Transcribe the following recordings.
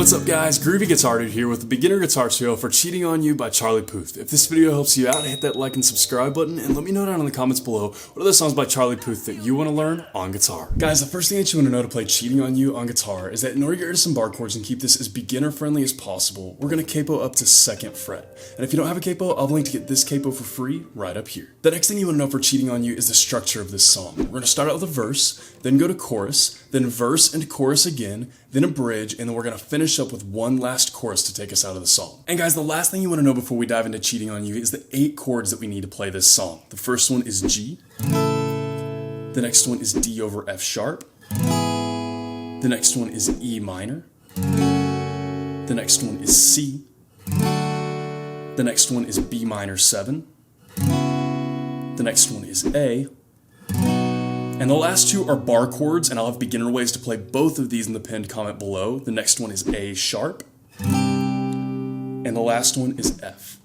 What's up guys, Groovy Guitar Dude here with the beginner guitar tutorial for Cheating on You by Charlie Puth. If this video helps you out, hit that like and subscribe button and let me know down in the comments below what other songs by Charlie Puth that you want to learn on guitar. Guys, the first thing that you want to know to play Cheating on You on guitar is that in order to get rid of some bar chords and keep this as beginner friendly as possible, we're going to capo up to 2nd fret. And if you don't have a capo, I'll link to get this capo for free right up here. The next thing you want to know for Cheating on You is the structure of this song. We're going to start out with a verse, then go to chorus, then verse and chorus again, then a bridge, and then we're going to finish up with one last chorus to take us out of the song. And guys, the last thing you want to know before we dive into Cheating on You is the 8 chords that we need to play this song. The first one is G, the next one is D over F sharp, the next one is E minor, the next one is C, the next one is B minor 7, the next one is A, and the last two are bar chords, and I'll have beginner ways to play both of these in the pinned comment below. The next one is A sharp, and the last one is F.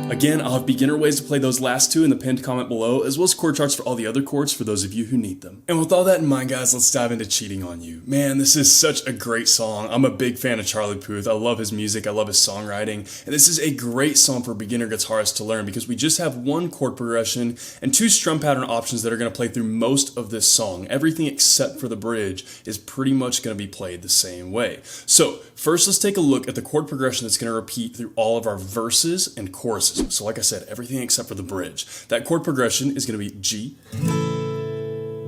Again, I'll have beginner ways to play those last two in the pinned comment below, as well as chord charts for all the other chords for those of you who need them. And with all that in mind, guys, let's dive into Cheating on You. Man, this is such a great song. I'm a big fan of Charlie Puth. I love his music, I love his songwriting, and this is a great song for beginner guitarists to learn because we just have one chord progression and 2 strum pattern options that are going to play through most of this song. Everything except for the bridge is pretty much going to be played the same way. So first, let's take a look at the chord progression that's going to repeat through all of our verses and choruses. So like I said, everything except for the bridge. That chord progression is going to be G,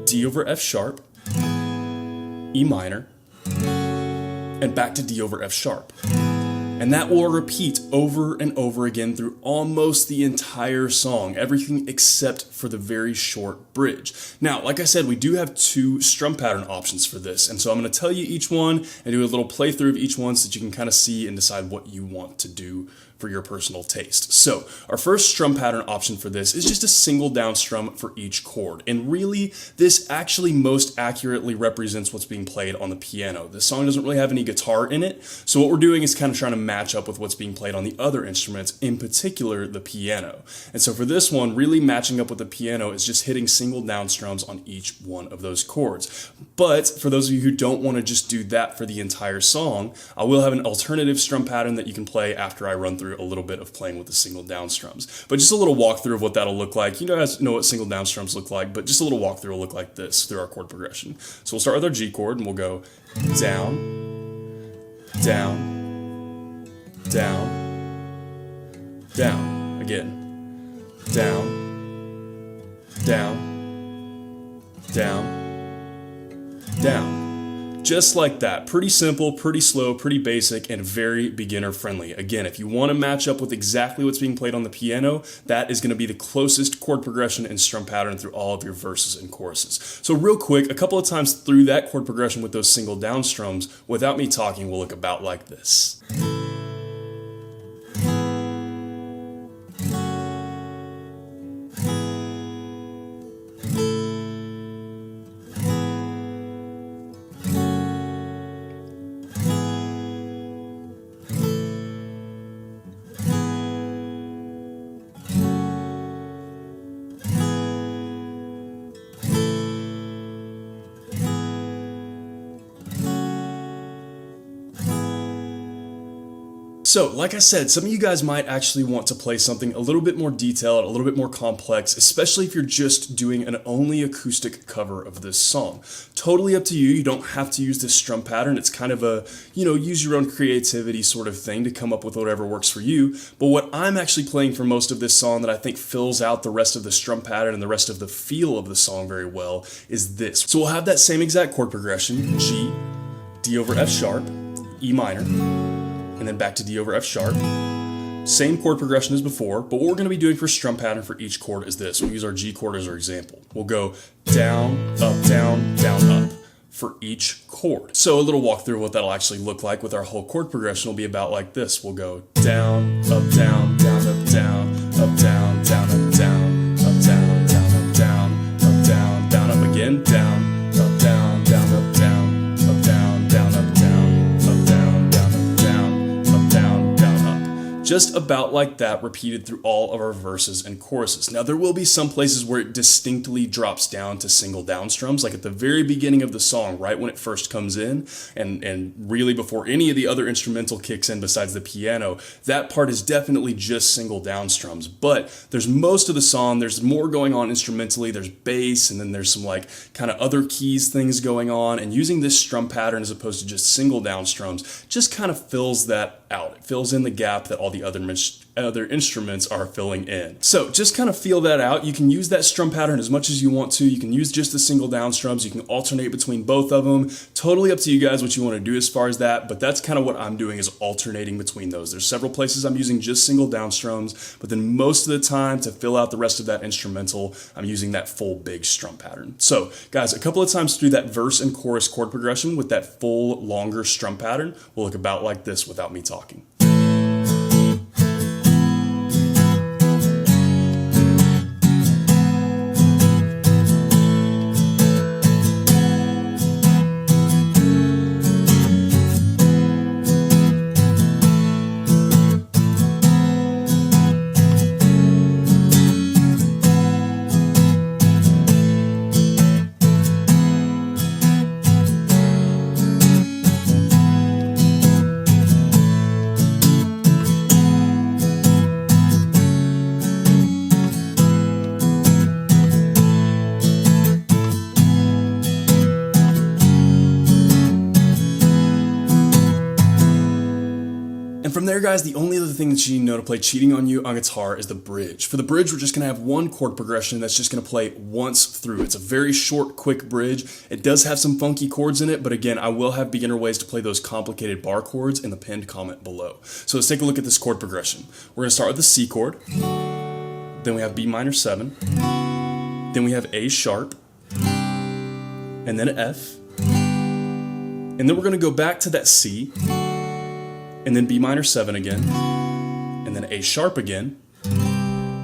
D over F sharp, E minor, and back to D over F sharp. And that will repeat over and over again through almost the entire song, everything except for the very short bridge. Now, like I said, we do have 2 strum pattern options for this, and so I'm going to tell you each one and do a little playthrough of each one so that you can kind of see and decide what you want to do for your personal taste. So our first strum pattern option for this is just a single down strum for each chord. And really, this actually most accurately represents what's being played on the piano. This song doesn't really have any guitar in it, so what we're doing is kind of trying to match up with what's being played on the other instruments, in particular the piano. And so for this one, really matching up with the piano is just hitting single down strums on each one of those chords. But for those of you who don't want to just do that for the entire song, I will have an alternative strum pattern that you can play after I run through a little bit of playing with the single down strums. But just a little walkthrough of what that'll look like. You guys know what single down strums look like, but just a little walkthrough will look like this through our chord progression. So we'll start with our G chord and we'll go down, down, down, down. Again. Down, down, down, down. Just like that. Pretty simple, pretty slow, pretty basic, and very beginner friendly. Again, if you want to match up with exactly what's being played on the piano, that is going to be the closest chord progression and strum pattern through all of your verses and choruses. So real quick, a couple of times through that chord progression with those single down strums, without me talking, will look about like this. So, like I said, some of you guys might actually want to play something a little bit more detailed, a little bit more complex, especially if you're just doing an only acoustic cover of this song. Totally up to you. You don't have to use this strum pattern. It's kind of a, use your own creativity sort of thing to come up with whatever works for you. But what I'm actually playing for most of this song that I think fills out the rest of the strum pattern and the rest of the feel of the song very well is this. So we'll have that same exact chord progression, G, D over F sharp, E minor, and then back to D over F sharp. Same chord progression as before, but what we're going to be doing for strum pattern for each chord is this. We'll use our G chord as our example. We'll go down, up for each chord. So a little walkthrough of what that'll actually look like with our whole chord progression will be about like this. We'll go down, up, down, down, up, down, up, down, down, up, down, up, down, down, up, down, up, down, down, up again, down, up, down, down, up, down, up, down, down, up, down, up, down, down, up, down, up, down, down, up. just about like that, repeated through all of our verses and choruses. Now there will be some places where it distinctly drops down to single down strums, like at the very beginning of the song, right when it first comes in, and really before any of the other instrumental kicks in besides the piano. That part is definitely just single down strums, but there's most of the song, there's more going on instrumentally, there's bass, and then there's some like kind of other keys things going on, and using this strum pattern as opposed to just single down strums just kind of fills that out. It fills in the gap that all the other instruments are filling in. So just kind of feel that out. You can use that strum pattern as much as you want to. You can use just the single down strums. You can alternate between both of them. Totally up to you guys what you want to do as far as that, but that's kind of what I'm doing, is alternating between those. There's several places I'm using just single down strums, but then most of the time to fill out the rest of that instrumental, I'm using that full big strum pattern. So guys, a couple of times through that verse and chorus chord progression with that full longer strum pattern will look about like this without me talking. And from there, guys, the only other thing that you need to know to play Cheating on You on guitar is the bridge. For the bridge, we're just going to have one chord progression that's just going to play once through. It's a very short, quick bridge. It does have some funky chords in it, but again, I will have beginner ways to play those complicated bar chords in the pinned comment below. So let's take a look at this chord progression. We're going to start with the C chord, then we have B minor 7, then we have A sharp, and then F, and then we're going to go back to that C, and then B minor 7 again, and then A sharp again,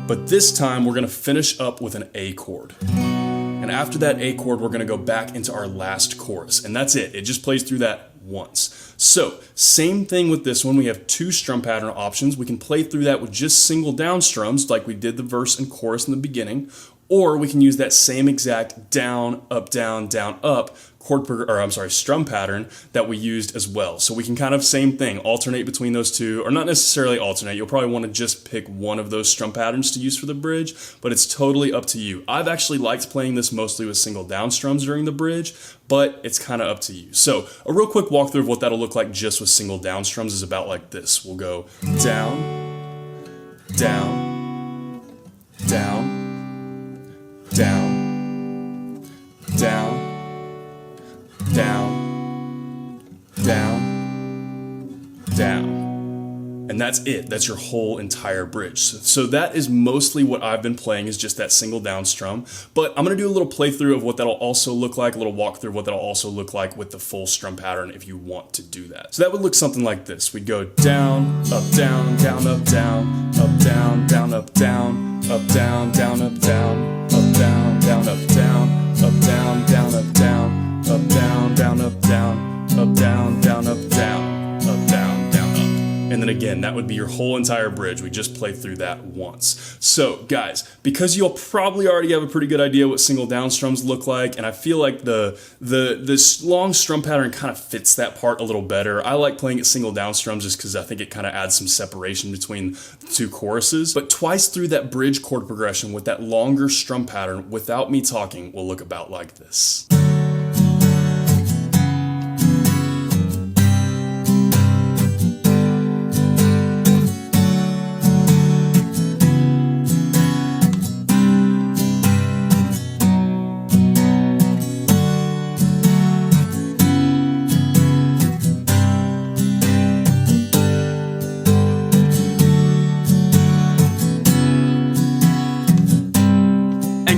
but this time we're going to finish up with an A chord. And after that A chord, we're going to go back into our last chorus, and that's it. It just plays through that once. So, same thing with this one. We have two strum pattern options. We can play through that with just single down strums, like we did the verse and chorus in the beginning, or we can use that same exact down, up, strum pattern that we used as well. So we can kind of, same thing, alternate between those two, or not necessarily alternate. You'll probably want to just pick one of those strum patterns to use for the bridge, but it's totally up to you. I've actually liked playing this mostly with single down strums during the bridge, but it's kind of up to you. So a real quick walkthrough of what that'll look like just with single down strums is about like this. We'll go down, down, down, down, down, down, down, down. And that's it. That's your whole entire bridge. So that is mostly what I've been playing, is just that single down strum. But I'm going to do a little playthrough of what that'll also look like, a little walkthrough of what that'll also look like with the full strum pattern if you want to do that. So that would look something like this. We'd go down, up, down, down, up, down, up, down, down, up, down, up, down, down, up, down, up, down, down, up, down, up, down, down, up, down, up, down, down, up, down, up, down, down, up, down, up, down, down, up. And then again, that would be your whole entire bridge. We just played through that once. So guys, because you'll probably already have a pretty good idea what single down strums look like, and I feel like this long strum pattern kind of fits that part a little better. I like playing it single down strums just because I think it kind of adds some separation between the two choruses. But twice through that bridge chord progression with that longer strum pattern without me talking will look about like this.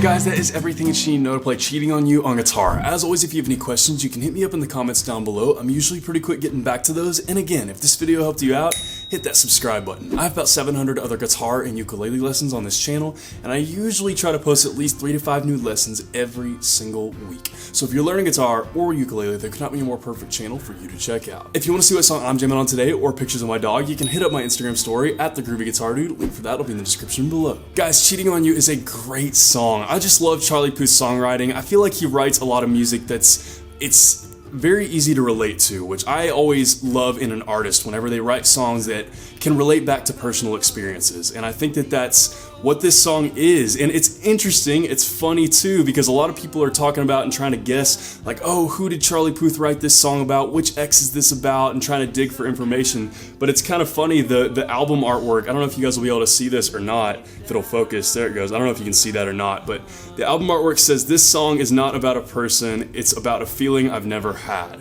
Guys, that is everything that you need to know to play Cheating on You on guitar. As always, if you have any questions, you can hit me up in the comments down below. I'm usually pretty quick getting back to those. And again, if this video helped you out, hit that subscribe button. I have about 700 other guitar and ukulele lessons on this channel, and I usually try to post at least 3 to 5 new lessons every single week. So if you're learning guitar or ukulele, there could not be a more perfect channel for you to check out. If you want to see what song I'm jamming on today or pictures of my dog, you can hit up my Instagram story at The Groovy Guitar Dude. Link for that will be in the description below. Guys, Cheating on You is a great song. I just love Charlie Puth's songwriting. I feel like he writes a lot of music it's very easy to relate to, which I always love in an artist whenever they write songs that can relate back to personal experiences. And I think that that's what this song is. And it's interesting, it's funny too, because a lot of people are talking about and trying to guess, like, oh, who did Charlie Puth write this song about? Which ex is this about? And trying to dig for information. But it's kind of funny, the album artwork, I don't know if you guys will be able to see this or not, if it'll focus, there it goes. I don't know if you can see that or not, but the album artwork says, "This song is not about a person, it's about a feeling I've never had."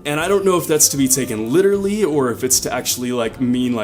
And I don't know if that's to be taken literally or if it's to actually mean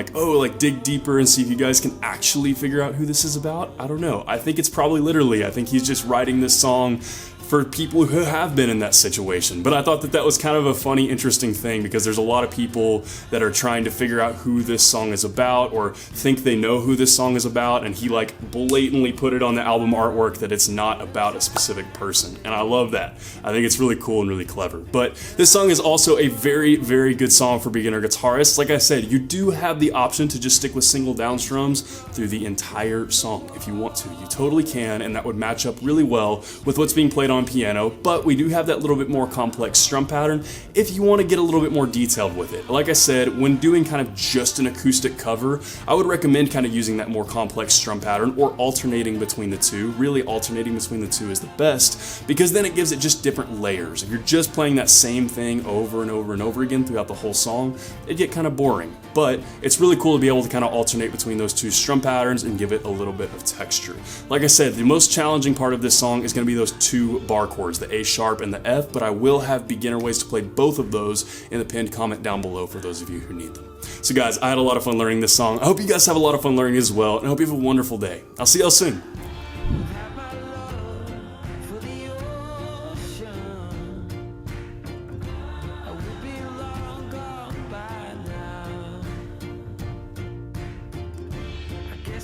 dig deeper and see if you guys can actually figure out who this is about. I don't know. I think it's probably literally. I think he's just writing this song for people who have been in that situation. But I thought that that was kind of a funny, interesting thing, because there's a lot of people that are trying to figure out who this song is about or think they know who this song is about, and he blatantly put it on the album artwork that it's not about a specific person. And I love that. I think it's really cool and really clever. But this song is also a very, very good song for beginner guitarists. Like I said, you do have the option to just stick with single down strums through the entire song if you want to. You totally can, and that would match up really well with what's being played on piano, but we do have that little bit more complex strum pattern if you want to get a little bit more detailed with it. Like I said, when doing kind of just an acoustic cover, I would recommend kind of using that more complex strum pattern or alternating between the two. Really, alternating between the two is the best, because then it gives it just different layers. If you're just playing that same thing over and over and over again throughout the whole song, it'd get kind of boring. But it's really cool to be able to kind of alternate between those two strum patterns and give it a little bit of texture. Like I said, the most challenging part of this song is going to be those two bar chords, the A sharp and the F, but I will have beginner ways to play both of those in the pinned comment down below for those of you who need them. So guys, I had a lot of fun learning this song. I hope you guys have a lot of fun learning as well, and I hope you have a wonderful day. I'll see y'all soon.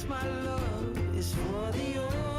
My love is for the